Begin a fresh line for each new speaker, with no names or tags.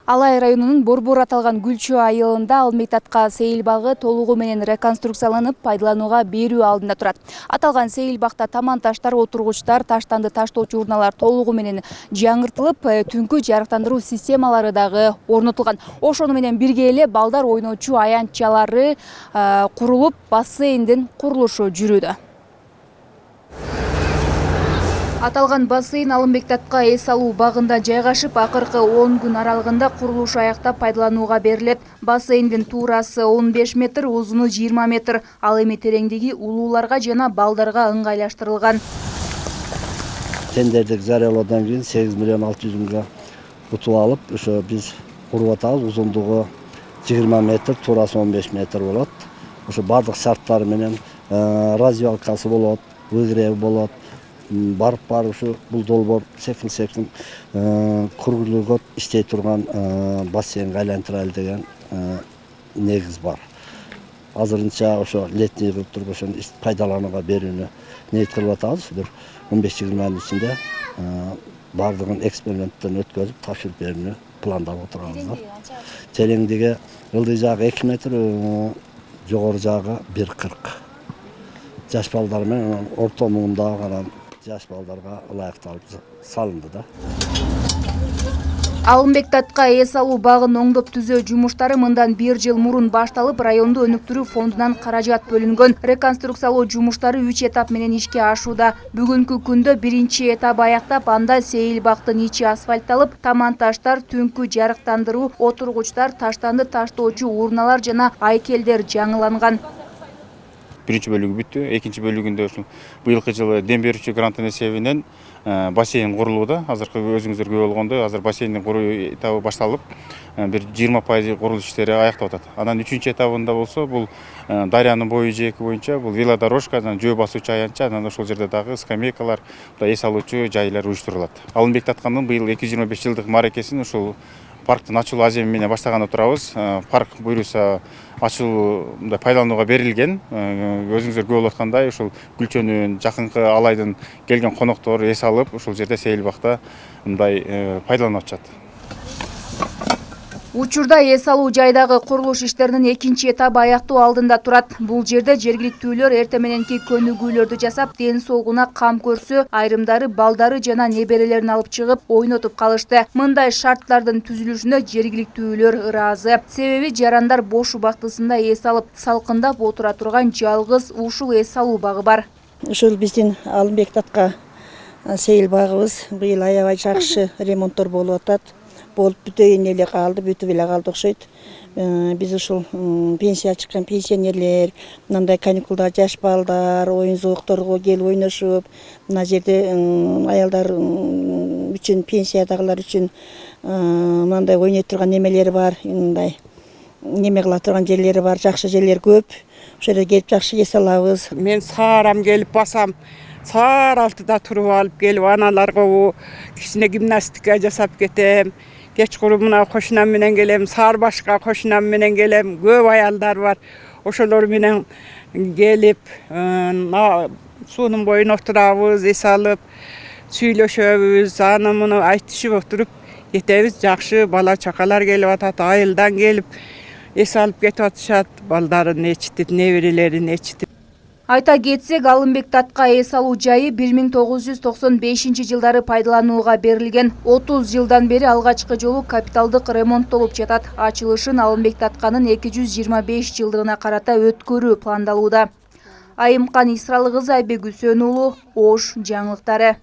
Алай районунун Борбор аталган Гүлчү айылында Алмектатка сейил багы толугу менен реконструкцияланып пайдаланууга берүү алдында турат. Аталган сейил бакта таман таштар, отургучтар, таштанды таштоочу урналар толугу менен жаңыртылып, түнкү жарыктандыруу системалары дагы орнотулган. Ошону менен бирге эле балдар ойночу аянтчалары курулуп, бассейндин курулушу жүрүүдө. Аталган бассейн Алмектатка эс алуу багында жайгашып, акыркы 10 күн аралыгында курулуш аяктап пайдаланууга берилет. Бассейндин туурасы 15 метр, узуну 20 метр. Ал эми тереңдиги улууларга жана балдарга ыңгайлаштырылган.
Тендердик жарыялоодан кийин 8 миллион 600 миңге утуп алып, ошо биз куруп атабыз. Узундугу 20 метр, туурасы 15 метр болот. Ошо бардык шарттары менен развалкасы болот, выгреви болот. Барып ушу бул долбоор секин күргүлөгөт иштей турган бассейнге айлантырайлы деген негиз бар. Азырынча ошо летний кылып туруп ошону пайдаланууга берүүнү ниет кылып атабыз. Бир 15-20 күнүн ичинде бардыгын эксперименттен өткөзүп тапшырып берүүнү пландап отурабыз. Тереңдиги ылдый жагы 2 метр, жогору жагы 1,40. Жаш балдар менен орто муңундагы гана жаш балдарга ылайыкталып салынды да.
Алмектатка эс алуу багын оңдоп түзөө жумуштары мындан 1 жыл мурун башталып, районду өнүктүрүү фондунан каражат бөлүнгөн. Реконструкциялоо жумуштары 3 этап менен ишке ашууда. Бүгүнкү күндө биринчи этап аяктап, анда сейил бактын ичи асфальтталып, таман таштар, түнкү жарыктандыруу, отургучтар, таштанды таштоочу урналар жана айкелдер жаңыланган.
Биринчи бөлүгү бүттү. Экинчи бөлүгүндө ушу быйылкы жылы дем берүүчү гранттын эсебинен бассейн курулууда. Азыркы өзүңүздөр көрүп болгондой, азыр бассейндин куруу этабы башталып, бир 20% курулуш иштери аяктап атат. Анан 3-чү этабында болсо, бул дарыянын бою жээки боюнча бул велодорожка, жөө басуучу аянтча, анан ошол жерде дагы скамейкалар, эс алуучу жайлар уюштурулат. Алмектатканын быйыл 225 жылдык мааракесин ушул парктын ачылуу аземи менен баштаганы турабыз. Парк буюрса ачылуу пайдаланууга берилген. Өзүңүздөр көрүп аткандай, ушул Гүлчөнүн жакынкы алайдын келген коноктор эс алып, ушул жерде сейил бакта мындай пайдаланып атышат.
Учурда эс алуу жайдагы курулуш иштеринин экинчи этабы аяктоо алдында турат. Бул жерде жергиликтүүлөр эрте мененки көнүгүүлөрдү жасап, ден соолугуна кам көрсө, айрымдары балдары жана неберелерин алып чыгып, ойнотуп калышты. Мындай шарттардын түзүлүшүнө жергиликтүүлөр ыраазы. Себеби жарандар бош убактысында эс алып, салкындап отура турган жалгыз ушул эс алуу багы бар.
Ушул биздин Алмектатка сейил багыбыз быйыл аябай жакшы ремонттор болуп атат. Болуп бүтөйүн эле калды, бүтүп эле калды окшойт. Биз ушул пенсия чыккан пенсионерлер, мындай каникулда жаш балдар оюн зоокторго келип ойношуп, мына жерде аялдар үчүн, пенсиядагылар үчүн мындай ойной турган немелери бар, мындай неме кыла турган жерлери бар, жакшы жерлер көп. Ошол жерге келип жакшы эс алабыз.
Мен саарам келип басам. Саар 6-да туруп алып келип аналарга кичине гимнастика жасап кетем. Кечкурун мына кошунам менен келем, саар башка кошунам менен келем. Көп аялдар бар. Ошолор менен келип, суунун боюна отурабыз, эс алып, сүйлөшөбүз, аны муну айтышып отуруп кетебиз. Жакшы бала чакалар келип атат, айылдан келип эс алып кетип атышат. Балдарын ечитип, неберелерин ечитип.
Айта кетсек, Алмектатка эс алуу жайы 1995 жылдары пайдаланууга берилген. 30 жылдан бери алгачкы жолу капиталдык ремонттолуп жатат. Ачылышын Алмектатканын 225 жылдыгына карата өткөрүү пландалууда. Айымкан Исралы кызы, Айбек Үсөнуулу, Ош жаңылыктары.